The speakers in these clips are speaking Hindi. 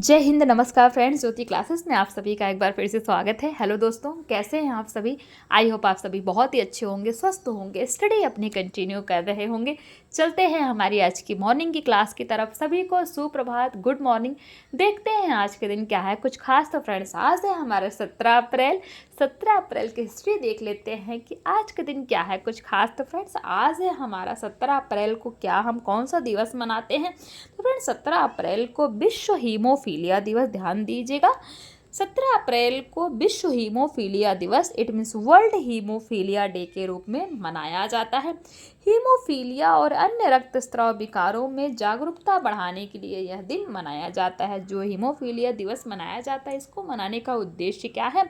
जय हिंद, नमस्कार फ्रेंड्स। ज्योति क्लासेस में आप सभी का एक बार फिर से स्वागत है। हेलो दोस्तों, कैसे हैं आप सभी? आई होप आप सभी बहुत ही अच्छे होंगे, स्वस्थ होंगे, स्टडी अपनी कंटिन्यू कर रहे होंगे। चलते हैं हमारी आज की मॉर्निंग की क्लास की तरफ। सभी को सुप्रभात, गुड मॉर्निंग। देखते हैं आज के दिन क्या है कुछ खास। तो फ्रेंड्स, आज है हमारा 17 अप्रैल। 17 अप्रैल की हिस्ट्री देख लेते हैं कि आज के दिन क्या है कुछ खास। तो फ्रेंड्स, आज है हमारा 17 अप्रैल को क्या हम कौन सा दिवस मनाते हैं। तो फ्रेंड्स, 17 अप्रैल को विश्व हीमोफीलिया दिवस, ध्यान दीजिएगा। 17 अप्रैल को विश्व हीमोफीलिया दिवस, it means world haemophilia day के रूप में मनाया जाता है। हीमोफीलिया और अन्य रक्तस्राव विकारों में जागरूकता बढ़ाने के लिए यह दिन मनाया जाता है। जो हीमोफीलिया दिवस मनाया जाता है, इसको मनाने का उद्देश्य क्या है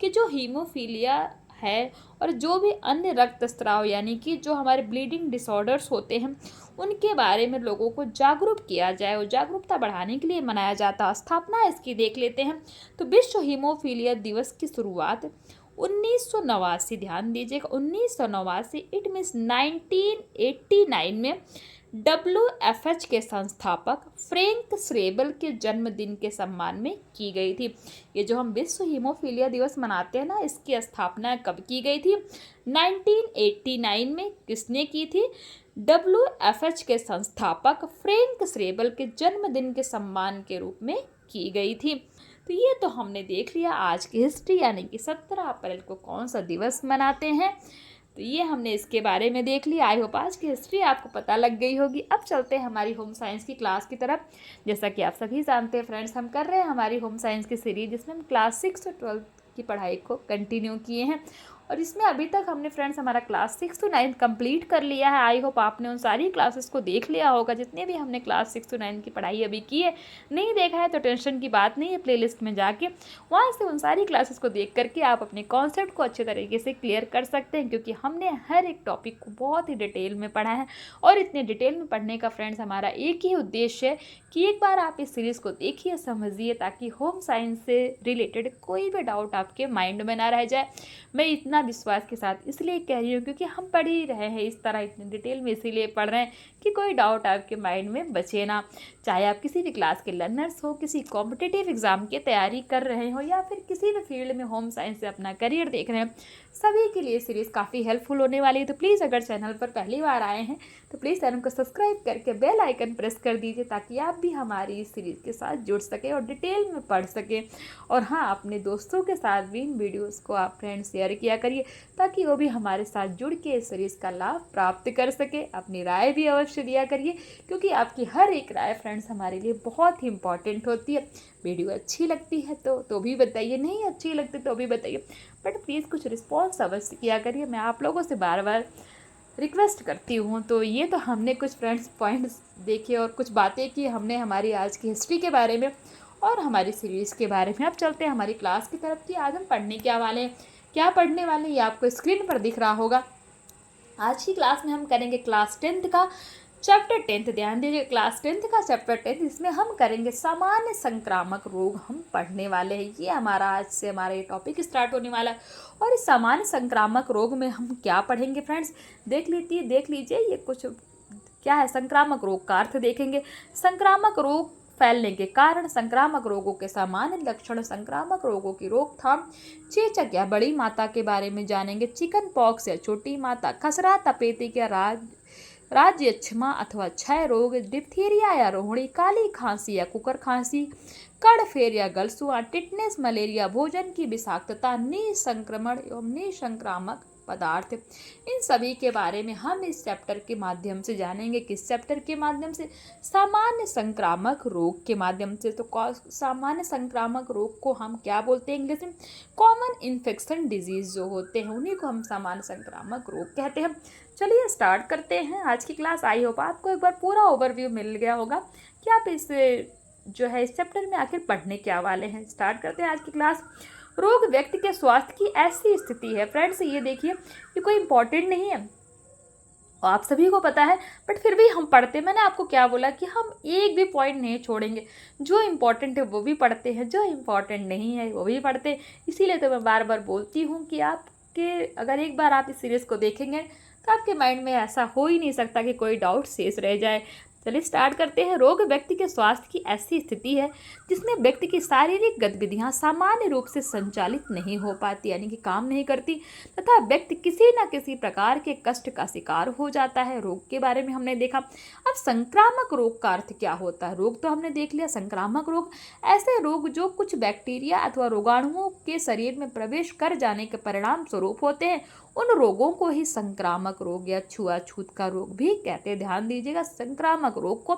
कि जो हीमोफीलिया है और जो भी अन्य रक्तस्राव यानी कि जो हमारे ब्लीडिंग डिसऑर्डर्स होते हैं, उनके बारे में लोगों को जागरूक किया जाए और जागरूकता बढ़ाने के लिए मनाया जाता है। स्थापना इसकी देख लेते हैं। तो विश्व हीमोफीलिया दिवस की शुरुआत 1989, ध्यान दीजिएगा, 1989, इट मीन्स 1989 में WFH के संस्थापक फ्रैंक श्रेबल के जन्मदिन के सम्मान में की गई थी। ये जो हम विश्व हीमोफीलिया दिवस मनाते हैं ना, इसकी स्थापना कब की गई थी? 1989 में। किसने की थी? WFH के संस्थापक फ्रैंक श्रेबल के जन्मदिन के सम्मान के रूप में की गई थी। तो ये तो हमने देख लिया आज की हिस्ट्री, यानी कि 17 अप्रैल को कौन सा दिवस मनाते हैं। तो ये हमने इसके बारे में देख लिया। आई होप आज की हिस्ट्री आपको पता लग गई होगी। अब चलते हैं हमारी होम साइंस की क्लास की तरफ। जैसा कि आप सभी जानते हैं फ्रेंड्स, हम कर रहे हैं हमारी होम साइंस की सीरीज, जिसमें हम क्लास 6 और 12 की पढ़ाई को कंटिन्यू किए हैं। और इसमें अभी तक हमने फ्रेंड्स हमारा क्लास 6 to 9 कंप्लीट कर लिया है। आई होप आपने उन सारी क्लासेस को देख लिया होगा, जितने भी हमने क्लास 6 to 9 की पढ़ाई अभी की है। नहीं देखा है तो टेंशन की बात नहीं है, प्लेलिस्ट में जाके वहाँ से उन सारी क्लासेस को देख करके आप अपने कॉन्सेप्ट को अच्छे तरीके से क्लियर कर सकते हैं, क्योंकि हमने हर एक टॉपिक को बहुत ही डिटेल में पढ़ा है। और इतने डिटेल में पढ़ने का फ्रेंड्स हमारा एक ही उद्देश्य है कि एक बार आप इस सीरीज़ को देखिए, समझिए, ताकि होम साइंस से रिलेटेड कोई भी डाउट आपके माइंड में ना रह जाए। मैं इतना विश्वास के साथ इसलिए कह रही हूँ क्योंकि हम पढ़ ही रहे हैं इस तरह, इतने डिटेल में इसीलिए पढ़ रहे हैं कि कोई डाउट आपके माइंड में बचे ना। चाहे आप किसी भी क्लास के लर्नर्स हो, किसी कॉम्पिटिटिव एग्जाम की तैयारी कर रहे हो, या फिर किसी भी फील्ड में होम साइंस से अपना करियर देख रहे हैं, सभी के लिए सीरीज़ काफ़ी हेल्पफुल होने वाली है। तो प्लीज़ अगर चैनल पर पहली बार आए हैं तो प्लीज़ चैनल को सब्सक्राइब करके बेल आइकन प्रेस कर दीजिए, ताकि आप भी हमारी इस सीरीज़ के साथ जुड़ सकें और डिटेल में पढ़ सकें। और हाँ, अपने दोस्तों के साथ भी इन वीडियोज़ को आप फ्रेंड्स शेयर किया करिए, ताकि वो भी हमारे साथ जुड़ के इस सीरीज़ का लाभ प्राप्त कर सके। अपनी राय भी अवश्य दिया करिए, क्योंकि आपकी हर एक राय फ्रेंड्स हमारे लिए बहुत ही इंपॉर्टेंट होती है। वीडियो अच्छी लगती है तो भी बताइए, नहीं अच्छी लगती तो भी बताइए, बट प्लीज़ कुछ रिस्पॉन्स अवश्य किया करिए। मैं आप लोगों से बार बार रिक्वेस्ट करती हूँ। तो ये तो हमने कुछ फ्रेंड्स पॉइंट्स देखे और कुछ बातें की हमने हमारी आज की हिस्ट्री के बारे में और हमारी सीरीज़ के बारे में। अब चलते हैं हमारी क्लास की तरफ कि आज हम पढ़ने क्या वाले हैं, क्या पढ़ने वाले हैं, ये आपको स्क्रीन पर दिख रहा होगा। आज की क्लास में हम करेंगे क्लास 10th का चैप्टर 10th। ध्यान दीजिए, क्लास 10th का चैप्टर 10th, इसमें हम करेंगे सामान्य संक्रामक रोग हम पढ़ने वाले हैं। ये हमारा आज से हमारा ये टॉपिक स्टार्ट होने वाला है। और इस सामान्य संक्रामक रोग में हम क्या पढ़ेंगे फ्रेंड्स, देख लीजिए ये कुछ क्या है। संक्रामक रोग का अर्थ देखेंगे, संक्रामक रोग फैलने के कारण, संक्रामक रोगों के सामान्य लक्षण, संक्रामक रोगों की रोकथाम, चेचक या बड़ी माता के बारे में जानेंगे, चिकन पॉक्स या छोटी माता, खसरा तपेदिक या राज्यक्षमा अथवा क्षय रोग, डिप्थीरिया या रोहिणी, काली खांसी या कुकर खांसी, कड़फेर या गलसुआ, टिटनेस, मलेरिया, भोजन की विषाक्तता, निसंक्रमण एवं निसंक्रामक पदार्थ। इन सभी के बारे में हम इस चैप्टर के माध्यम से जानेंगे। किस चैप्टर के माध्यम से? सामान्य संक्रामक रोग के माध्यम से। तो सामान्य संक्रामक रोग को हम क्या बोलते हैं इंग्लिश में? कॉमन इन्फेक्शन डिजीज जो होते हैं, उन्हीं को हम सामान्य संक्रामक रोग कहते हैं। चलिए स्टार्ट करते हैं आज की क्लास। आई होप आपको एक बार पूरा ओवरव्यू मिल गया होगा कि आप इस जो है इस चैप्टर में आखिर पढ़ने क्या वाले हैं। स्टार्ट करते हैं आज की क्लास। रोग व्यक्ति के स्वास्थ्य की ऐसी स्थिति है फ्रेंड्स, ये देखिए, ये कोई इंपॉर्टेंट नहीं है, आप सभी को पता है, बट फिर भी हम पढ़ते। मैंने आपको क्या बोला कि हम एक भी पॉइंट नहीं छोड़ेंगे, जो इम्पोर्टेंट है वो भी पढ़ते हैं, जो इम्पोर्टेंट नहीं है वो भी पढ़ते हैं। इसीलिए तो मैं बार बार बोलती हूँ कि आपके अगर एक बार आप इस सीरीज़ को देखेंगे तो आपके माइंड में ऐसा हो ही नहीं सकता कि कोई डाउट शेष रह जाए। चलिए स्टार्ट करते हैं। रोग व्यक्ति के स्वास्थ्य की ऐसी स्थिति है जिसमें व्यक्ति की शारीरिक गतिविधियां सामान्य रूप से संचालित नहीं हो पाती, यानी कि काम नहीं करती, तथा व्यक्ति किसी न किसी प्रकार के कष्ट का शिकार हो जाता है। रोग के बारे में हमने देखा। अब संक्रामक रोग का अर्थ क्या होता है? रोग तो हमने देख लिया। संक्रामक रोग ऐसे रोग जो कुछ बैक्टीरिया अथवा रोगाणुओं के शरीर में प्रवेश कर जाने के परिणाम स्वरूप होते हैं, उन रोगों को ही संक्रामक रोग या छुआछूत का रोग भी कहते हैं। ध्यान दीजिएगा, संक्रामक रोग को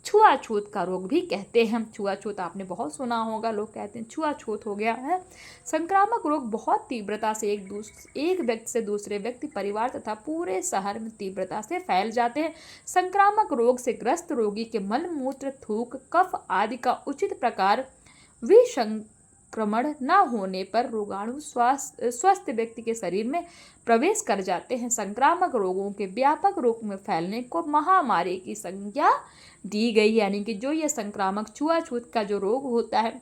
छुआछूत का रोग भी कहते हैं। छुआछूत आपने बहुत सुना होगा, लोग कहते हैं छुआछूत हो गया है। संक्रामक रोग बहुत तीव्रता से एक व्यक्ति से दूसरे व्यक्ति, परिवार तथा पूरे शहर में तीव्रता से फैल जाते हैं। संक्रामक रोग से ग्रस्त रोगी के मल मूत्र, थूक, कफ आदि का उचित प्रकार विसंक्रमण न होने पर रोगाणु स्वस्थ व्यक्ति के शरीर में प्रवेश कर जाते हैं। संक्रामक रोगों के व्यापक रूप में फैलने को महामारी की संज्ञा दी गई, यानी कि जो ये संक्रामक छुआछूत का जो रोग होता है,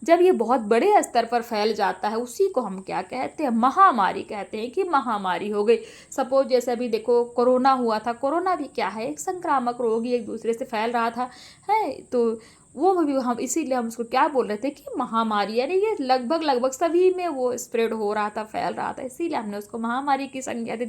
जब ये बहुत बड़े स्तर पर फैल जाता है, उसी को हम क्या कहते हैं? महामारी कहते हैं कि महामारी हो गई। सपोज जैसे अभी देखो कोरोना हुआ था, कोरोना भी क्या है? एक संक्रामक रोग ही, एक दूसरे से फैल रहा था, है तो वो भी हम इसीलिए हम उसको क्या बोल रहे थे कि महामारी, यानी ये लगभग सभी में वो स्प्रेड हो रहा था, फैल रहा था, इसीलिए हमने उसको महामारी की संज्ञा दी।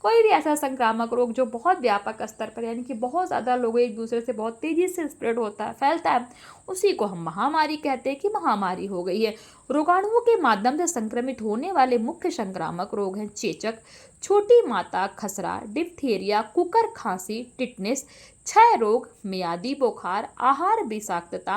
कोई भी ऐसा संक्रामक रोग जो बहुत व्यापक स्तर पर, यानी कि बहुत ज़्यादा लोग एक दूसरे से बहुत तेज़ी से स्प्रेड होता है, फैलता है, उसी को हम महामारी कहते हैं कि महामारी हो गई है। रोगाणुओं के माध्यम से संक्रमित होने वाले मुख्य संक्रामक रोग हैं चेचक, छोटी माता, खसरा, डिप्थीरिया, कुकर खांसी, टिटनेस, क्षय रोग, मियादी बुखार, आहार विषाक्तता,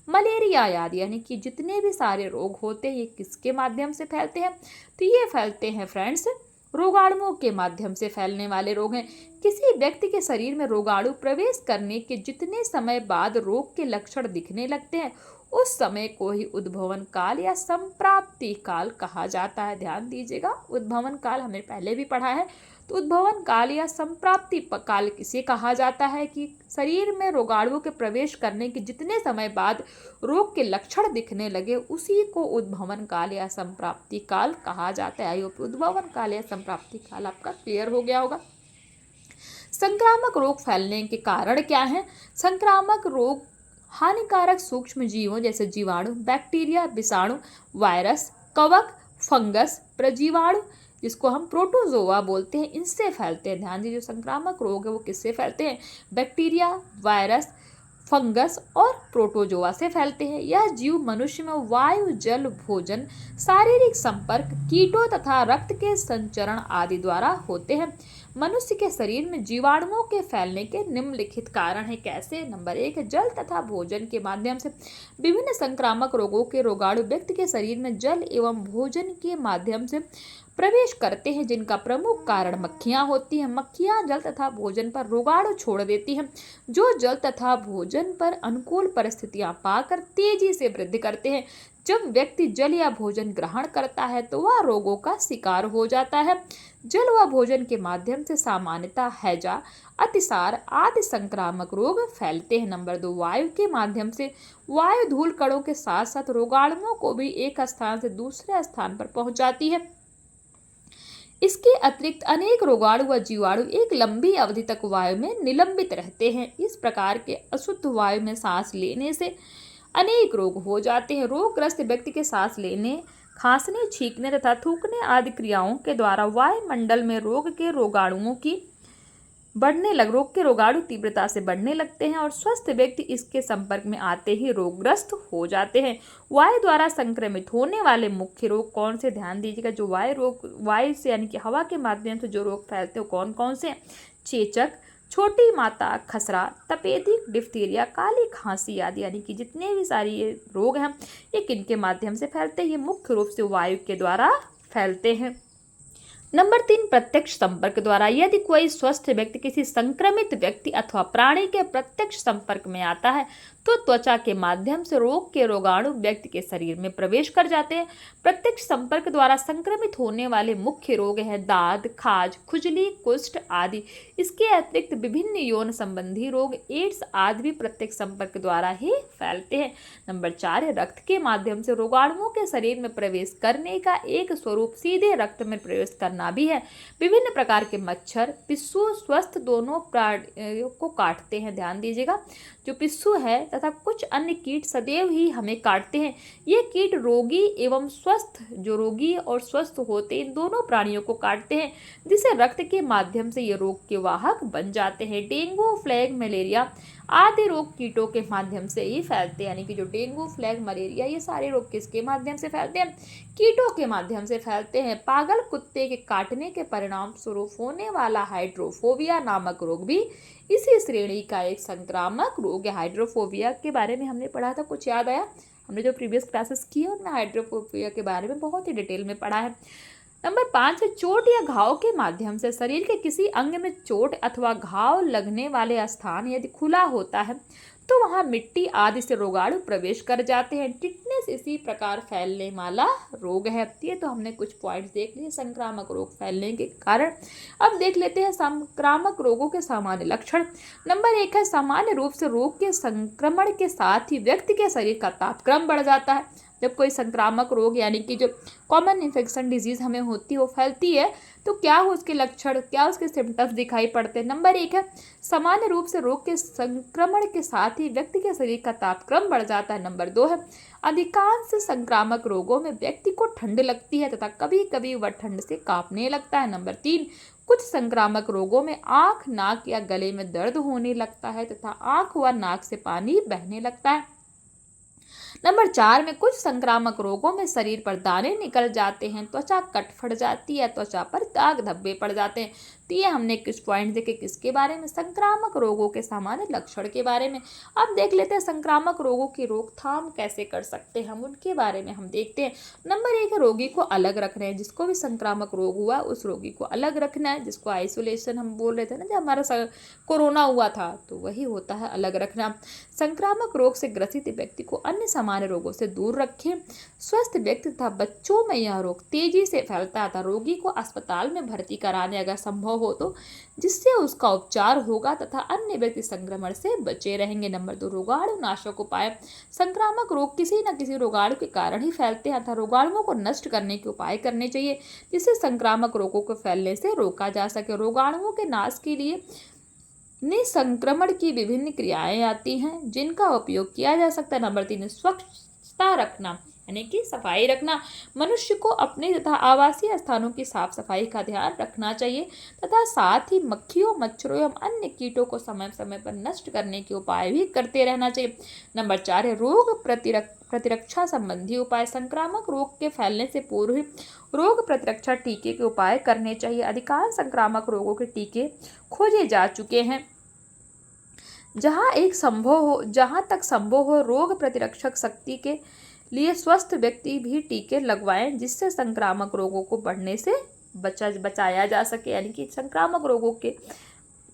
मलेरिया आदि। यानी कि जितने भी सारे रोग होते हैं ये किसके माध्यम से फैलते हैं? तो ये फैलते हैं फ्रेंड्स रोगाणुओं के माध्यम से फैलने वाले रोग हैं। किसी व्यक्ति के शरीर में रोगाणु प्रवेश करने के जितने समय बाद रोग के लक्षण दिखने लगते हैं, उस समय को ही उद्भवन काल या संप्राप्ति काल कहा जाता है। ध्यान दीजिएगा, उद्भवन काल हमने पहले भी पढ़ा है। तो उद्भवन काल या संप्राप्ति काल किसे कहा जाता है? कि शरीर में रोगाणुओं के प्रवेश करने के जितने समय बाद रोग के लक्षण दिखने लगे, उसी को उद्भवन काल या संप्राप्ति काल कहा जाता है। आई होप उद्भवन काल या संप्राप्ति काल आपका क्लियर हो गया होगा। संक्रामक रोग फैलने के कारण क्या है? संक्रामक रोग हानिकारक सूक्ष्म जीवों जैसे जीवाणु, बैक्टीरिया, विषाणु, वायरस, कवक, फंगस, प्रजीवाणु, जिसको हम प्रोटोजोआ बोलते हैं, इनसे फैलते हैं। ध्यान दीजिए, संक्रामक रोग है वो किससे फैलते हैं? बैक्टीरिया, वायरस, फंगस और प्रोटोजोआ से फैलते हैं। यह जीव मनुष्य में वायु, जल, भोजन, शारीरिक संपर्क, कीटों तथा रक्त के संचरण आदि द्वारा होते हैं। मनुष्य के शरीर में जीवाणुओं के फैलने के निम्नलिखित कारण हैं। कैसे? नंबर 1, जल तथा भोजन के माध्यम से विभिन्न संक्रामक रोगों के रोगाणु व्यक्ति के शरीर में जल एवं भोजन के माध्यम से प्रवेश करते हैं, जिनका प्रमुख कारण मक्खियां होती हैं। मक्खियां जल तथा भोजन पर रोगाणु छोड़ देती हैं, जो जल तथा भोजन पर अनुकूल परिस्थितियां पाकर तेजी से वृद्धि करते हैं। जब व्यक्ति जल या भोजन ग्रहण करता है तो वह रोगों का शिकार हो जाता है। जल व भोजन के माध्यम से सामान्यतः हैजा, अतिसार आदि संक्रामक रोग फैलते हैं। नंबर 2, वायु के माध्यम से वायु धूल कणों के साथ साथ रोगाणुओं को भी एक स्थान से दूसरे स्थान पर पहुंचाती है। इसके अतिरिक्त अनेक रोगाणु व जीवाणु एक लंबी अवधि तक वायु में निलंबित रहते हैं। इस प्रकार के अशुद्ध वायु में सांस लेने से अनेक रोग हो जाते हैं। रोगग्रस्त व्यक्ति के सांस लेने, खांसने, छींकने तथा थूकने आदि क्रियाओं के द्वारा वायुमंडल में रोग के रोगाणु तीव्रता से बढ़ने लगते हैं और स्वस्थ व्यक्ति इसके संपर्क में आते ही रोगग्रस्त हो जाते हैं। वायु द्वारा संक्रमित होने वाले मुख्य रोग कौन से? ध्यान दीजिएगा, जो वायु से यानी कि हवा के माध्यम से जो रोग फैलते हैं कौन कौन से? चेचक, छोटी माता, खसरा, तपेदिक, डिप्थीरिया, काली खांसी आदि। यानी कि जितने भी सारे ये रोग हैं ये किनके माध्यम से फैलते हैं? ये मुख्य रूप से वायु के द्वारा फैलते हैं। नंबर 3, प्रत्यक्ष संपर्क द्वारा। यदि कोई स्वस्थ व्यक्ति किसी संक्रमित व्यक्ति अथवा प्राणी के प्रत्यक्ष संपर्क में आता है तो त्वचा के माध्यम से रोग के रोगाणु व्यक्ति के शरीर में प्रवेश कर जाते हैं। प्रत्यक्ष संपर्क द्वारा संक्रमित होने वाले मुख्य रोग हैं दाद, खाज, खुजली, कुष्ठ आदि। इसके अतिरिक्त विभिन्न यौन संबंधी रोग, एड्स आदि भी प्रत्यक्ष संपर्क द्वारा ही फैलते हैं। नंबर 4, रक्त के माध्यम से रोगाणुओं के शरीर में प्रवेश करने का एक स्वरूप सीधे रक्त में प्रवेश करना संभावना भी है। विभिन्न प्रकार के मच्छर, पिस्सू स्वस्थ दोनों प्राणियों को काटते हैं। ध्यान दीजिएगा, जो पिस्सू है तथा कुछ अन्य कीट सदैव ही हमें काटते हैं। ये कीट रोगी एवं स्वस्थ, जो रोगी और स्वस्थ होते इन दोनों प्राणियों को काटते हैं, जिससे रक्त के माध्यम से ये रोग के वाहक बन जाते हैं। डेंगू, प्लेग, मलेरिया आदि रोग कीटों के माध्यम से ही फैलते हैं। यानी कि जो डेंगू, प्लेग, मलेरिया ये सारे रोग किसके माध्यम से फैलते हैं? कीटों के माध्यम से फैलते हैं। पागल कुत्ते के काटने के परिणाम स्वरूप होने वाला हाइड्रोफोबिया नामक रोग भी इसी श्रेणी का एक संक्रामक रोग है। हाइड्रोफोबिया के बारे में हमने पढ़ा था, कुछ याद आया? हमने जो प्रीवियस क्लासेस की है उनमें हाइड्रोफोबिया के बारे में बहुत ही डिटेल में पढ़ा है। नंबर 5 है, चोट या घाव के माध्यम से शरीर के किसी अंग में चोट अथवा घाव लगने वाले स्थान यदि खुला होता है तो वहां मिट्टी आदि से रोगाणु प्रवेश कर जाते हैं। टिटनेस इसी प्रकार फैलने वाला रोग है। ये तो हमने कुछ पॉइंट्स देख लिए संक्रामक रोग फैलने के कारण। अब देख लेते हैं संक्रामक रोगों के सामान्य लक्षण। नंबर 1 है, सामान्य रूप से रोग के संक्रमण के साथ ही व्यक्ति के शरीर का तापक्रम बढ़ जाता है। जब कोई संक्रामक रोग यानी कि जो कॉमन इन्फेक्शन डिजीज हमें होती है वो फैलती है तो क्या हो उसके लक्षण, क्या उसके सिम्टम्स दिखाई पड़ते हैं? नंबर 1 है, सामान्य रूप से रोग के संक्रमण के साथ ही व्यक्ति के शरीर का तापक्रम बढ़ जाता है। नंबर 2 है, अधिकांश संक्रामक रोगों में व्यक्ति को ठंड लगती है तथा कभी कभी वह ठंड से कांपने लगता है। नंबर 3, कुछ संक्रामक रोगों में आंख, नाक या गले में दर्द होने लगता है तथा आंख व नाक से पानी बहने लगता है। नंबर 4 में कुछ संक्रामक रोगों में शरीर पर दाने निकल जाते हैं, त्वचा कट फट जाती है, त्वचा पर दाग धब्बे पड़ जाते हैं। तो ये हमने कुछ पॉइंट देखे किसके बारे में? संक्रामक रोगों के सामान्य लक्षण के बारे में। अब देख लेते हैं संक्रामक रोगों की रोकथाम कैसे कर सकते हैं हम, उनके बारे में हम देखते हैं। नंबर 1 है, रोगी को अलग रखना है। जिसको भी संक्रामक रोग हुआ उस रोगी को अलग रखना है, जिसको आइसोलेशन हम बोल रहे थे ना, जब हमारा कोरोना हुआ था तो वही होता है अलग रखना। संक्रामक रोग से ग्रसित व्यक्ति को अन्य सामान्य रोगों से दूर रखें। स्वस्थ व्यक्ति तथा बच्चों में यह रोग तेजी से फैलता था। रोगी को अस्पताल में भर्ती कराने अगर संभव हो तो, जिससे उसका उपचार होगा तथा अन्य व्यक्ति संक्रमण से बचे रहेंगे। नंबर 2, रोगाणु नाशक उपाय। संक्रामक रोग किसी न किसी रोगाणु के कारण ही फैलते हैं तथा रोगाणुओं को नष्ट करने के उपाय करने चाहिए जिससे संक्रामक रोगों को फैलने से रोका जा सके। रोगाणुओं के नाश के लिए निसंक्रमण की विभिन्न क्रियाएं आती हैं जिनका उपयोग किया जा सकता है। नंबर 3, स्वच्छता रखना यानी कि सफाई रखना। मनुष्य को अपने तथा आवासीय स्थानों की साफ सफाई का ध्यान रखना चाहिए तथा साथ ही मक्खियों, मच्छरों एवं अन्य कीटों को समय समय पर नष्ट करने के उपाय भी करते रहना चाहिए। नंबर 4 है, रोग प्रतिरक्षा संबंधी उपाय। संक्रामक रोग के फैलने से पूर्व ही रोग प्रतिरक्षा टीके के उपाय करने चाहिए। अधिकांश संक्रामक रोगों के टीके खोजे जा चुके हैं। जहाँ तक संभव हो रोग प्रतिरक्षक शक्ति के लिए स्वस्थ व्यक्ति भी टीके लगवाएं जिससे संक्रामक रोगों को बढ़ने से बचाया जा सके, यानी कि संक्रामक रोगों के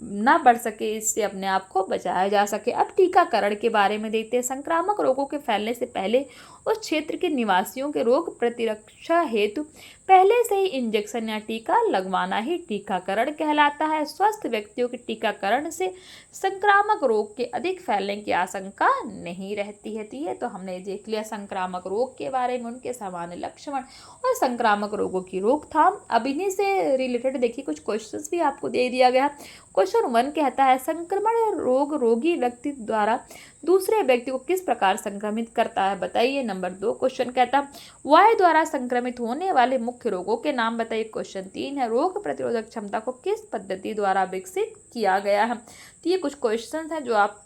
ना बढ़ सके, इससे अपने आप को बचाया जा सके। अब टीकाकरण के बारे में देखते हैं। संक्रामक रोगों के फैलने से पहले उस क्षेत्र के निवासियों के रोग प्रतिरक्षा हेतु पहले से ही इंजेक्शन या टीका लगवाना ही टीकाकरण कहलाता है। स्वस्थ व्यक्तियों के टीकाकरण से संक्रामक रोग के अधिक फैलने की आशंका नहीं रहती है। तो ये तो हमने देख लिया संक्रामक रोग के बारे में, उनके सामान्य लक्षण और संक्रामक रोगों की रोकथाम। अब इन्हीं से रिलेटेड देखिए कुछ क्वेश्चंस भी आपको दे दिया गया। क्वेश्चन 1 कहता है, संक्रमण रोग रोगी व्यक्ति द्वारा दूसरे व्यक्ति को किस प्रकार संक्रमित करता है, बताइए। नंबर 2 क्वेश्चन कहता है, वायु द्वारा संक्रमित होने वाले मुख्य रोगों के नाम बताइए। क्वेश्चन 3 है, रोग प्रतिरोधक क्षमता को किस पद्धति द्वारा विकसित किया गया है। तो ये कुछ क्वेश्चन हैं जो आप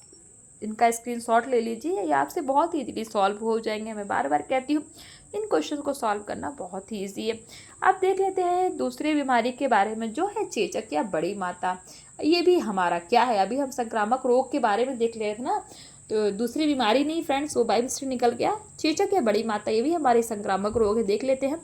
इनका स्क्रीनशॉट ले लीजिए, ये आपसे बहुत ही इजीली सॉल्व हो जाएंगे। मैं बार बार कहती हूँ इन क्वेश्चन को सॉल्व करना बहुत ही ईजी है। अब देख लेते हैं दूसरी बीमारी के बारे में जो है चेचक या बड़ी माता। ये भी हमारा क्या है, अभी हम संक्रामक रोग के बारे में देख रहे थे ना, तो दूसरी बीमारी नहीं फ्रेंड्स, वो बाय मिस्टेक निकल गया। चेचक या बड़ी माता ये भी हमारी संक्रामक रोग है, देख लेते हैं।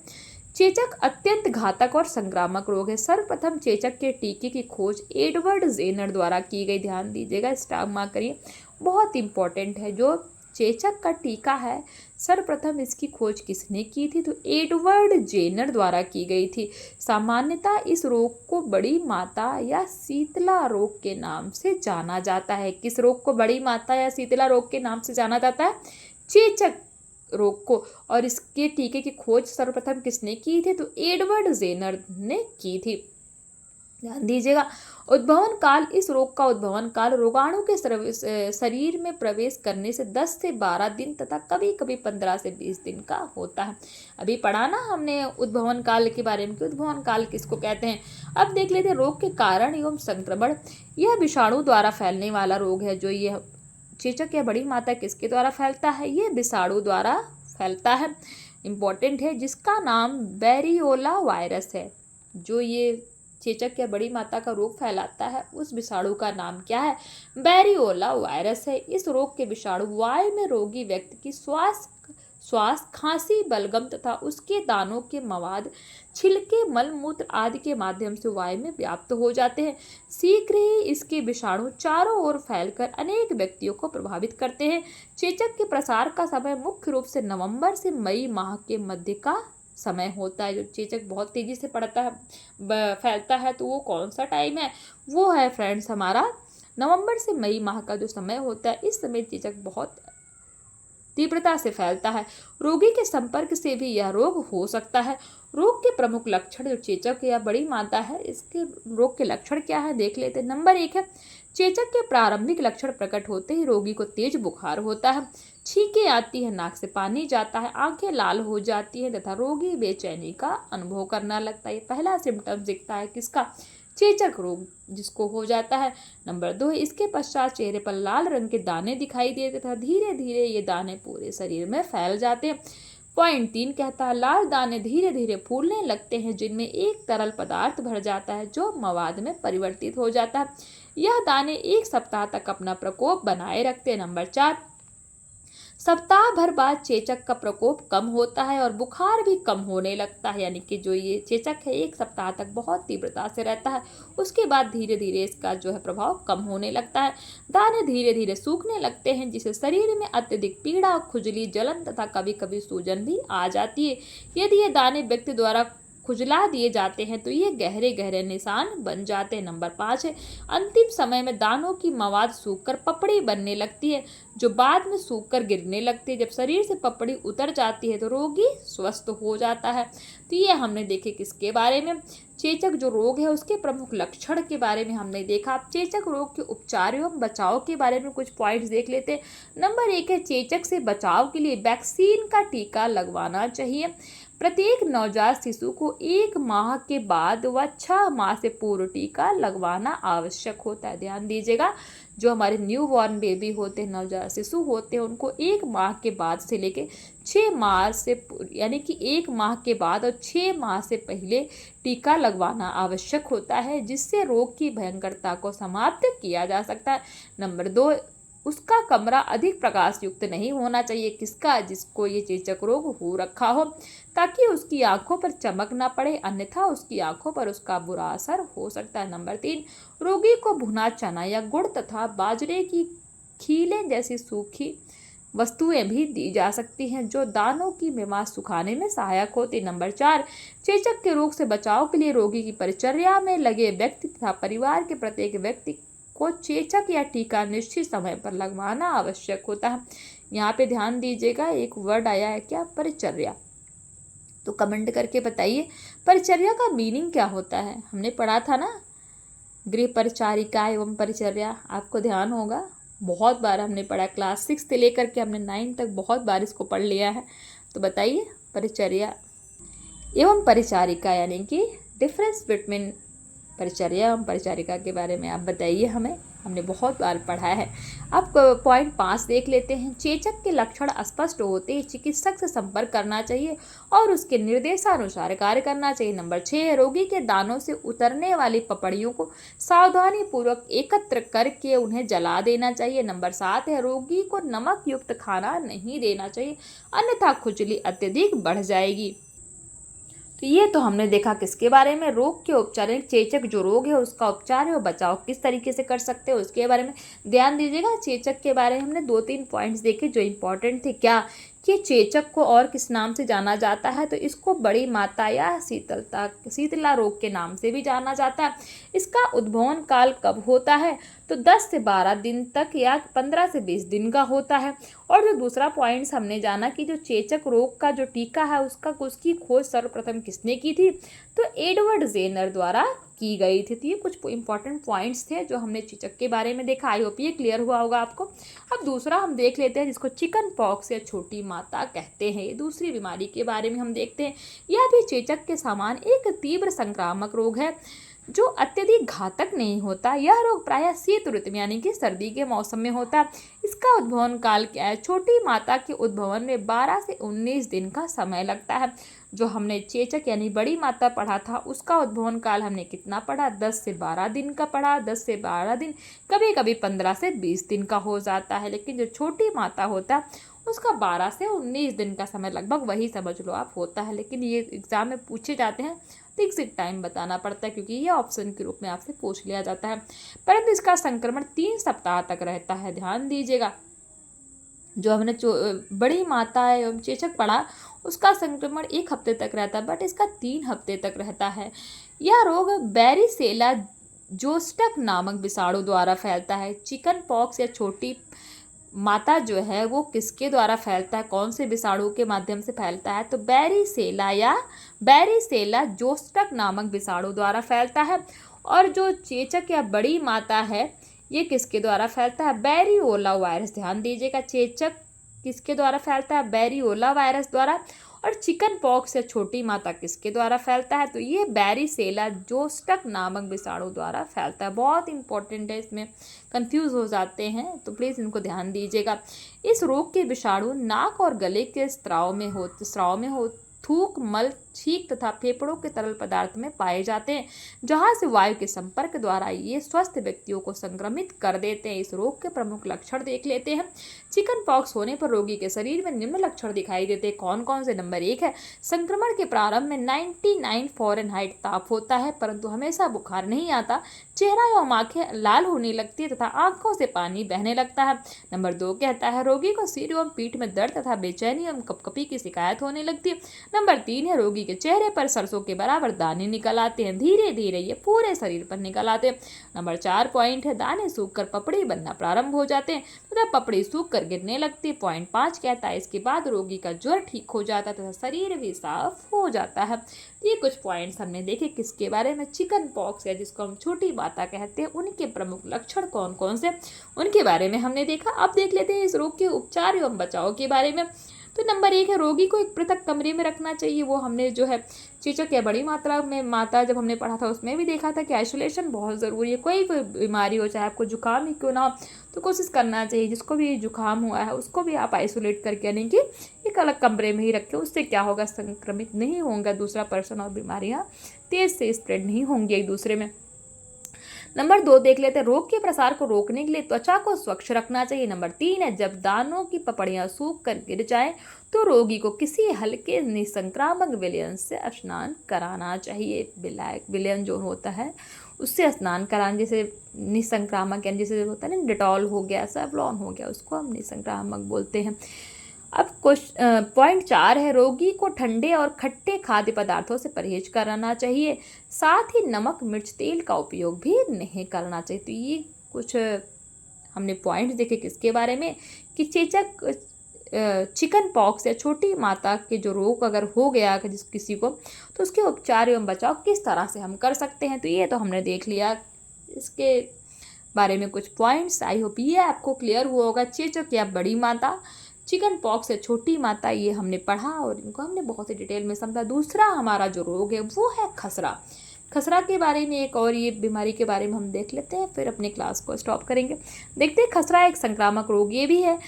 चेचक अत्यंत घातक और संक्रामक रोग है। सर्वप्रथम चेचक के टीके की खोज एडवर्ड जेनर द्वारा की गई। ध्यान दीजिएगा, स्टार मार्क करिए, बहुत इंपॉर्टेंट है। जो चेचक का टीका है सर्वप्रथम इसकी खोज किसने की थी, तो एडवर्ड जेनर द्वारा की गई थी। सामान्यतः इस रोग को बड़ी माता या शीतला रोग के नाम से जाना जाता है। किस रोग को बड़ी माता या शीतला रोग के नाम से जाना जाता है? चेचक रोग को। और इसके टीके की खोज सर्वप्रथम किसने की थी? तो एडवर्ड जेनर ने की थी। ध्यान दीजिएगा, उद्भवन काल, इस रोग का उद्भवन काल रोगाणु के शरीर में प्रवेश करने से 10 से 12 दिन तथा कभी कभी 15 से 20 दिन का होता है। अभी पढ़ा ना हमने उद्भवन काल के बारे में कि उद्भवन काल किसको कहते हैं। अब देख लेते हैं रोग के कारण एवं संक्रमण। यह विषाणु द्वारा फैलने वाला रोग है। जो ये चेचक या बड़ी माता किसके द्वारा फैलता है? ये विषाणु द्वारा फैलता है, इंपॉर्टेंट है, जिसका नाम बैरियोला वायरस है। जो ये चेचक या बड़ी माता का रोग फैलाता है उस विषाणु का नाम क्या है? बैरियोला वायरस है। इस रोग के विषाणु वायु में रोगी व्यक्ति की श्वास, खांसी, बलगम तथा उसके दानों के मवाद, छिलके, मल मूत्र आदि के माध्यम से वायु में व्याप्त हो जाते हैं। शीघ्र ही इसके विषाणु चारों ओर फैलकर अनेक व्यक्तियों को प्रभावित करते हैं। चेचक के प्रसार का समय मुख्य रूप से नवंबर से मई माह के मध्य का समय होता है। जो चेचक बहुत तेजी से फैलता है तो वो कौन सा टाइम है? वो है फ्रेंड्स हमारा नवंबर से मई माह का जो समय होता है। इस समय चेचक बहुत तीव्रता से फैलता है। रोगी के संपर्क से भी यह रोग हो सकता है। रोग के प्रमुख लक्षण, जो चेचक या बड़ी माता है इसके रोग के लक्षण क्या है देख लेते हैं। नंबर 1 है, चेचक के प्रारंभिक लक्षण प्रकट होते ही रोगी को तेज बुखार होता है, छींकें आती है, नाक से पानी जाता है, आंखें लाल हो जाती हैं तथा रोगी बेचैनी का अनुभव करना लगता है। ये पहला सिम्टम्स दिखता है किसका? चेचक रोग जिसको हो जाता है। नंबर 2 है, इसके पश्चात चेहरे पर लाल रंग के दाने दिखाई देते तथा धीरे धीरे ये दाने पूरे शरीर में फैल जाते हैं। पॉइंट 3 कहता है, लाल दाने धीरे धीरे फूलने लगते हैं जिनमें एक तरल पदार्थ भर जाता है जो मवाद में परिवर्तित हो जाता है। यह दाने 1 सप्ताह तक अपना प्रकोप बनाए रखते हैं। नंबर 4, सप्ताह भर बाद चेचक का प्रकोप कम होता है और बुखार भी कम होने लगता है। यानी कि जो ये चेचक है 1 सप्ताह तक बहुत तीव्रता से रहता है, उसके बाद धीरे धीरे इसका जो है प्रभाव कम होने लगता है। दाने धीरे धीरे सूखने लगते हैं जिससे शरीर में अत्यधिक पीड़ा, खुजली, जलन तथा कभी कभी सूजन भी आ जाती है। यदि ये दाने व्यक्ति द्वारा खुजला दिए जाते हैं तो ये गहरे गहरे निशान बन जाते हैं। नंबर 5 है, अंतिम समय में दानों की मवाद सूखकर पपड़ी बनने लगती है जो बाद में सूखकर गिरने लगती है। जब शरीर से पपड़ी उतर जाती है तो रोगी स्वस्थ हो जाता है। तो ये हमने देखे किसके बारे में? चेचक जो रोग है उसके प्रमुख लक्षण के बारे में हमने देखा। अब चेचक रोग के उपचार एवं बचाव के बारे में कुछ पॉइंट्स देख लेते हैं। नंबर 1 है, चेचक से बचाव के लिए वैक्सीन का टीका लगवाना चाहिए। प्रत्येक नवजात शिशु को 1 माह के बाद व 6 माह से पूर्व टीका लगवाना आवश्यक होता है। ध्यान दीजिएगा, जो हमारे न्यू बॉर्न बेबी होते हैं, नवजात शिशु होते हैं, उनको 1 माह के बाद से लेके 6 माह से, यानी कि 1 माह के बाद और 6 माह से पहले टीका लगवाना आवश्यक होता है, जिससे रोग की भयंकरता को समाप्त किया जा सकता है। नंबर 2, उसका कमरा अधिक प्रकाश युक्त नहीं होना चाहिए। किसका? जिसको ये चेचक रोग हो रखा हो, ताकि उसकी आंखों पर चमक ना पड़े, अन्यथा उसकी आंखों पर उसका बुरा असर हो सकता है। नंबर 3, रोगी को भुना चना या गुड़ तथा बाजरे की खीलें जैसी सूखी वस्तुएं भी दी जा सकती हैं जो दानों की मिमास सुखाने में सहायक होती। नंबर 4, चेचक के रोग से बचाव के लिए रोगी की परिचर्या में लगे व्यक्ति तथा परिवार के प्रत्येक व्यक्ति को चेचक या टीका निश्चित समय पर लगवाना आवश्यक होता है। यहाँ पे ध्यान दीजिएगा, एक वर्ड आया है क्या? परिचर्या। तो कमेंट करके बताइए परिचर्या का मीनिंग क्या होता है। हमने पढ़ा था ना, गृह परिचारिका एवं परिचर्या, आपको ध्यान होगा, बहुत बार हमने पढ़ा, क्लास 6 से लेकर के हमने 9 तक बहुत बार इसको पढ़ लिया है। तो बताइए परिचर्या एवं परिचारिका यानी कि डिफरेंस बिटवीन परिचर्या एवं परिचारिका के बारे में आप बताइए हमें, हमने बहुत बार पढ़ा है। अब पॉइंट 5 देख लेते हैं। चेचक के लक्षण स्पष्ट होते ही चिकित्सक से संपर्क करना चाहिए और उसके निर्देशानुसार कार्य करना चाहिए। नंबर 6, रोगी के दानों से उतरने वाली पपड़ियों को सावधानी पूर्वक एकत्र करके उन्हें जला देना चाहिए। नंबर 7 है, रोगी को नमक युक्त खाना नहीं देना चाहिए, अन्यथा खुजली अत्यधिक बढ़ जाएगी। तो ये तो हमने देखा किसके बारे में? रोग के उपचार, चेचक जो रोग है उसका उपचार और बचाव किस तरीके से कर सकते हैं उसके बारे में ध्यान दीजिएगा। चेचक के बारे में हमने 2-3 पॉइंट्स देखे जो इंपॉर्टेंट थे। क्या ये चेचक को और किस नाम से जाना जाता है? तो इसको बड़ी माता या शीतला रोग के नाम से भी जाना जाता है। इसका उद्भवन काल कब होता है? तो 10 से 12 दिन तक या 15 से 20 दिन का होता है। और जो दूसरा पॉइंट्स हमने जाना कि जो चेचक रोग का जो टीका है उसकी खोज सर्वप्रथम किसने की थी? तो एडवर्ड जेनर द्वारा की गई थी। तो ये कुछ इंपॉर्टेंट पॉइंट्स थे जो हमने चेचक के बारे में देखा। आई होप ये क्लियर हुआ होगा आपको। अब दूसरा हम देख लेते हैं जिसको चिकन पॉक्स या छोटी माता कहते हैं। ये दूसरी बीमारी के बारे में हम देखते हैं। यह भी चेचक के समान एक तीव्र संक्रामक रोग है जो अत्यधिक घातक नहीं होता। यह रोग प्रायः शीत ऋतु में यानी कि सर्दी के मौसम में होता है। इसका उद्भवन काल क्या है? छोटी माता के उद्भवन में 12 से 19 दिन का समय लगता है। जो हमने चेचक यानी बड़ी माता पढ़ा था उसका उद्भवन काल हमने कितना पढ़ा? 10 से 12 दिन का पढ़ा। 10 से 12 दिन, कभी कभी 15 से 20 दिन का हो जाता है। लेकिन जो छोटी माता होता है उसका 12 से 19 दिन का समय लगभग वही समझ लो आप होता है। लेकिन ये एग्जाम में पूछे जाते हैं तो एग्जैक्ट टाइम बताना पड़ता है क्योंकि ये ऑप्शन के रूप में आपसे पूछ लिया जाता है। परंतु इसका संक्रमण 3 सप्ताह तक रहता है। ध्यान दीजिएगा, जो हमने बड़ी माता एवं चेचक पढ़ा उसका संक्रमण 1 हफ्ते तक रहता है, बट इसका 3 हफ्ते तक रहता है। यह रोग बैरिसेला जोस्टक नामक विषाणु द्वारा फैलता है। चिकन पॉक्स या छोटी माता जो है वो किसके द्वारा फैलता है? कौन से विषाणु के माध्यम से फैलता है? तो बैरिसेला जोस्टक नामक विषाणु द्वारा फैलता है। और जो चेचक या बड़ी माता है ये किसके द्वारा फैलता है? बैरियोला वायरस। ध्यान दीजिएगा, चेचक किसके द्वारा फैलता है? बैरियोला वायरस द्वारा। और चिकन पॉक्स या छोटी माता किसके द्वारा फैलता है? तो ये बैरिसेला जोस्टक नामक विषाणु द्वारा फैलता है। बहुत इंपॉर्टेंट है, इसमें कंफ्यूज हो जाते हैं तो प्लीज़ इनको ध्यान दीजिएगा। इस रोग के विषाणु नाक और गले के स्राव में हो थूक, मल, छींक तथा फेफड़ों के तरल पदार्थ में पाए जाते हैं, जहां से वायु के संपर्क द्वारा ये स्वस्थ व्यक्तियों को संक्रमित कर देते हैं। इस रोग के प्रमुख लक्षण देख लेते हैं। चिकन पॉक्स होने पर रोगी के शरीर में निम्न लक्षण दिखाई देते हैं। कौन कौन से? नंबर 1 है संक्रमण के प्रारंभ में 99 फ़ारेनहाइट ताप होता है, परंतु हमेशा बुखार नहीं आता। चेहरा एवं आंखें लाल होने लगती है तथा आंखों से पानी बहने लगता है। नंबर 2 कहता है रोगी को सिर एवं पीठ में दर्द तथा बेचैनी एवं कपकपी की शिकायत होने लगती है। नंबर 3 है रोगी के चेहरे पर सरसों के बराबर दाने निकल आते हैं, धीरे धीरे ये पूरे शरीर पर निकल आते हैं। नंबर 4 पॉइंट है दाने सूखकर पपड़ी बनना प्रारंभ हो जाते हैं तथा पपड़ी सूख कर गिरने लगती है। पॉइंट 5 कहता है इसके बाद रोगी का ज्वर ठीक हो जाता है तथा शरीर भी साफ हो जाता है। ये कुछ पॉइंट्स हमने देखे किसके बारे में? चिकन पॉक्स या जिसको हम छोटी माता कहते हैं उनके प्रमुख लक्षण कौन कौन से उनके बारे में हमने देखा। अब देख लेते हैं इस रोग के उपचार एवं बचाव के बारे में। तो नंबर 1 है रोगी को एक पृथक कमरे में रखना चाहिए। वो हमने जो है चेचक या बड़ी मात्रा में माता जब हमने पढ़ा था उसमें भी देखा था कि आइसोलेशन बहुत ज़रूरी है। कोई बीमारी हो, चाहे आपको जुकाम ही क्यों ना हो, तो कोशिश करना चाहिए जिसको भी जुकाम हुआ है उसको भी आप आइसोलेट करके यानी कि एक अलग कमरे में ही रखें। उससे क्या होगा? संक्रमित नहीं होगा दूसरा पर्सन और बीमारियाँ तेज़ से स्प्रेड नहीं होंगी एक दूसरे में। नंबर 2 देख लेते हैं रोग के प्रसार को रोकने के लिए त्वचा को स्वच्छ रखना चाहिए। नंबर 3 है जब दानों की पपड़ियां सूख कर गिर जाएं तो रोगी को किसी हल्के निसंक्रामक विलयन से स्नान कराना चाहिए। विलयन जो होता है उससे स्नान कराना, जैसे निसंक्रामक यानी जैसे होता है ना डिटॉल हो गया, सेवलॉन हो गया, उसको हम निसंक्रामक बोलते हैं। अब पॉइंट 4 है रोगी को ठंडे और खट्टे खाद्य पदार्थों से परहेज कराना चाहिए। साथ ही नमक, मिर्च, तेल का उपयोग भी नहीं करना चाहिए। तो ये कुछ हमने पॉइंट देखे किसके बारे में कि चेचक, चिकन पॉक्स या छोटी माता के जो रोग अगर हो गया किसी को तो उसके उपचार एवं बचाव किस तरह से हम कर सकते हैं। तो ये तो हमने देख लिया इसके बारे में कुछ पॉइंट्स। आई होप ये आपको क्लियर हुआ होगा। चेचक या बड़ी माता, चिकन पॉक्स या छोटी माता, ये हमने पढ़ा और इनको हमने बहुत ही डिटेल में समझा। दूसरा हमारा जो रोग है वो है खसरा। खसरा के बारे में एक और ये बीमारी के बारे में हम देख लेते हैं, फिर अपने क्लास को स्टॉप करेंगे। देखते हैं खसरा एक संक्रामक रोग ये भी है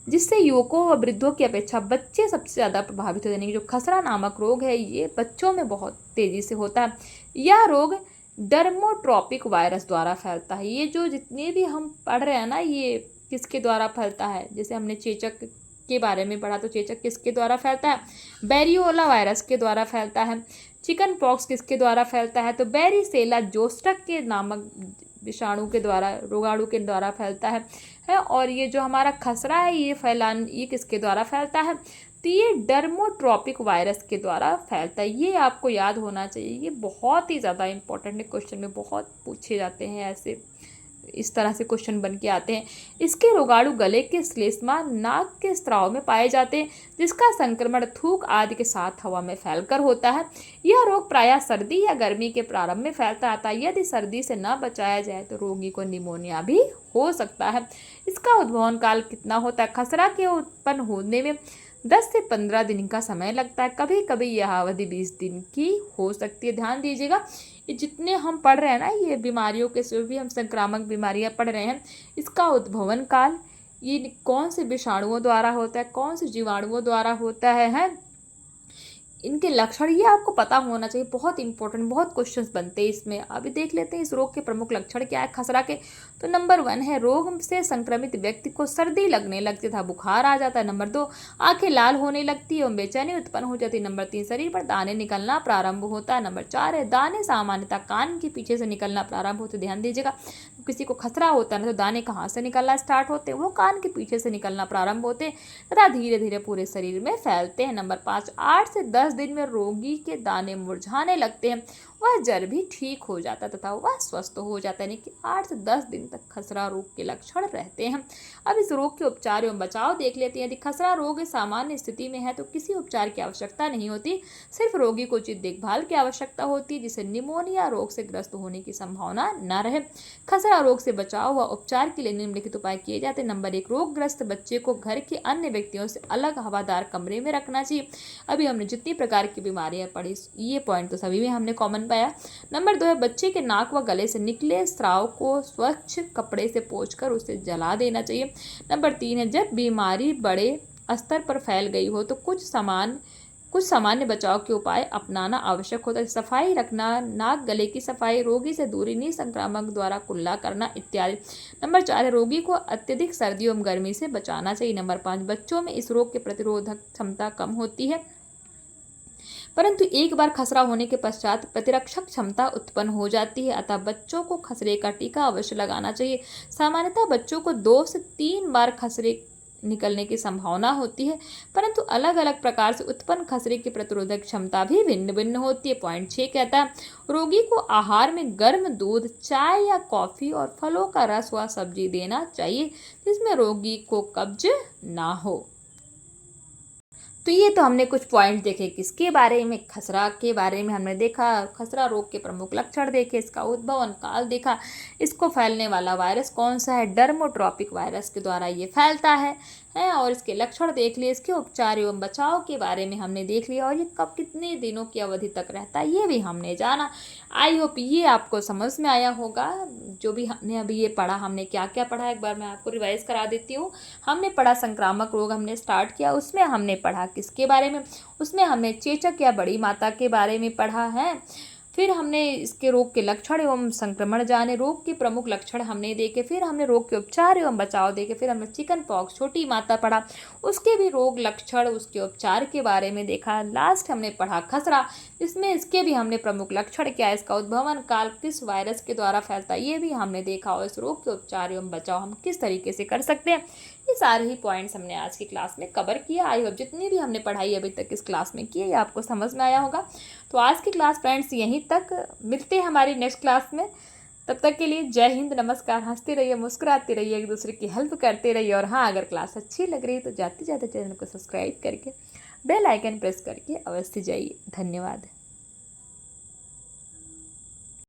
जिससे युवकों व वृद्धों की अपेक्षा बच्चे सबसे ज़्यादा प्रभावित होते हैं। जो खसरा नामक रोग है ये बच्चों में बहुत तेज़ी से होता है। यह रोग डर्मोट्रॉपिक वायरस द्वारा फैलता है। ये जो जितने भी हम पढ़ रहे हैं ना ये किसके द्वारा फैलता है? जैसे हमने चेचक के बारे में पढ़ा तो चेचक किसके द्वारा फैलता है? बैरियोला वायरस के द्वारा फैलता है। चिकन पॉक्स किसके द्वारा फैलता है? तो बैरिसेला जोस्टक के नामक विषाणु के द्वारा, रोगाणु के द्वारा फैलता है। है। और ये जो हमारा खसरा है ये किसके द्वारा फैलता है, तो ये डर्मोट्रॉपिक वायरस के द्वारा फैलता है। ये आपको याद होना चाहिए, ये बहुत ही ज़्यादा इंपॉर्टेंट है, क्वेश्चन में बहुत पूछे जाते हैं, ऐसे इस तरह से क्वेश्चन बन के आते हैं। इसके रोगाणु गले के श्लेष्मा, नाक के स्राव में पाए जाते हैं, जिसका संक्रमण थूक आदि के साथ हवा में फैलकर होता है। यह रोग प्रायः सर्दी या गर्मी के प्रारंभ में फैलता आता है। यदि सर्दी से न बचाया जाए तो रोगी को निमोनिया भी हो सकता है। इसका उद्भवन काल कितना होता है, खसरा के उत्पन्न होने में 10 से 15 दिन का समय लगता है। कभी कभी यह अवधि 20 दिन की हो सकती है। ध्यान दीजिएगा, ये जितने हम पढ़ रहे हैं ना, ये बीमारियों के जो भी हम संक्रामक बीमारियां पढ़ रहे हैं, इसका उद्भवन काल ये कौन से विषाणुओं द्वारा होता है, कौन से जीवाणुओं द्वारा होता है, इनके लक्षण ये आपको पता होना चाहिए। बहुत इंपॉर्टेंट, बहुत क्वेश्चंस बनते हैं इसमें। अभी देख लेते हैं इस रोग के प्रमुख लक्षण क्या है खसरा के। तो नंबर 1 है, रोग से संक्रमित व्यक्ति को सर्दी लगने लगती था, बुखार आ जाता है। नंबर 2, आंखें लाल होने लगती है एवं बेचैनी उत्पन्न हो जाती है। नंबर 3, शरीर पर दाने निकलना प्रारंभ होता है। नंबर 4 है, दाने सामान्यतः कान के पीछे से निकलना प्रारंभ होते। ध्यान दीजिएगा, किसी को खसरा होता है ना, तो दाने कहाँ से निकलना स्टार्ट होते हैं, वो कान के पीछे से निकलना प्रारंभ होते हैं तथा धीरे धीरे पूरे शरीर में फैलते हैं। नंबर 5, 8 से 10 दिन में रोगी के दाने मुरझाने लगते हैं, वह जड़ भी ठीक हो जाता है तथा वह स्वस्थ हो जाता है। यानी कि 8 से 10 दिन तक खसरा रोग के लक्षण रहते हैं। अब इस रोग के उपचार एवं बचाव देख लेते हैं। यदि खसरा रोग सामान्य स्थिति में है तो किसी उपचार की आवश्यकता नहीं होती, सिर्फ रोगी को उचित देखभाल की आवश्यकता होती है, जिससे निमोनिया रोग से ग्रस्त होने की संभावना न रहे। खसरा रोग से बचाव व उपचार के लिए निम्नलिखित उपाय किए जाते हैं। नंबर 1, रोगग्रस्त बच्चे को घर के अन्य व्यक्तियों से अलग हवादार कमरे में रखना चाहिए। अभी हमने जितनी प्रकार की बीमारियां पढ़ी, ये पॉइंट तो सभी में हमने कॉमन पाया। नंबर 2 है, बच्चे के नाक व गले से निकले स्राव को स्वच्छ कपड़े से पोंछकर उसे जला देना चाहिए। नंबर 3 है, जब बीमारी बड़े स्तर पर फैल गई हो तो कुछ सामान्य बचाव के उपाय अपनाना आवश्यक होता है। सफाई रखना, नाक गले की सफाई, रोगी से दूरी, निसंक्रामक द्वारा कुल्ला करना इत्यादि। नंबर 4 है, रोगी को अत्यधिक सर्दी एवं गर्मी से बचाना चाहिए। नंबर 5, बच्चों में इस रोग की प्रतिरोधक क्षमता कम होती है, परंतु एक बार खसरा होने के पश्चात प्रतिरक्षक क्षमता उत्पन्न हो जाती है, अतः बच्चों को खसरे का टीका अवश्य लगाना चाहिए। सामान्यतः बच्चों को 2 से 3 बार खसरे निकलने की संभावना होती है, परंतु अलग अलग प्रकार से उत्पन्न खसरे की प्रतिरोधक क्षमता भी भिन्न भिन्न होती है। पॉइंट 6 कहता है, रोगी को आहार में गर्म दूध, चाय या कॉफी और फलों का रस व सब्जी देना चाहिए, जिसमें रोगी को कब्ज ना हो। तो ये तो हमने कुछ पॉइंट देखे किसके बारे में, खसरा के बारे में हमने देखा, खसरा रोग के प्रमुख लक्षण देखे, इसका उद्भवन काल देखा, इसको फैलने वाला वायरस कौन सा है, डर्मोट्रॉपिक वायरस के द्वारा ये फैलता है, और इसके लक्षण देख लिए, इसके उपचार एवं बचाव के बारे में हमने देख लिया, और ये कब कितने दिनों की अवधि तक रहता है ये भी हमने जाना। आई होप ये आपको समझ में आया होगा। जो भी हमने अभी ये पढ़ा, हमने क्या क्या पढ़ा, एक बार मैं आपको रिवाइज करा देती हूँ। हमने पढ़ा संक्रामक रोग, हमने स्टार्ट किया, उसमें हमने पढ़ा किसके बारे में, उसमें हमने चेचक या बड़ी माता के बारे में पढ़ा है। फिर हमने इसके रोग के लक्षण एवं संक्रमण जाने, रोग के प्रमुख लक्षण हमने देखे, फिर हमने रोग के उपचार एवं बचाव देखे, फिर हमने चिकन पॉक्स छोटी माता पढ़ा, उसके भी रोग लक्षण, उसके उपचार के बारे में देखा। लास्ट हमने पढ़ा खसरा, इसमें इसके भी हमने प्रमुख लक्षण क्या है, इसका उद्भवन काल, किस वायरस के द्वारा फैलता है ये भी हमने देखा, और इस रोग के उपचार एवं बचाव हम किस तरीके से कर सकते हैं, ये सारे ही पॉइंट्स हमने आज की क्लास में कवर किया। आई होप जितनी भी हमने पढ़ाई अभी तक इस क्लास में की है ये आपको समझ में आया होगा। तो आज की क्लास फ्रेंड्स यहीं तक, मिलते हैं हमारी नेक्स्ट क्लास में। तब तक के लिए जय हिंद, नमस्कार। हंसते रहिए, मुस्कुराते रहिए, एक दूसरे की हेल्प करते रहिए, और हाँ, अगर क्लास अच्छी लग रही है तो जाते जाते चैनल को सब्सक्राइब करके बेल आइकन प्रेस करके अवश्य जाइए। धन्यवाद।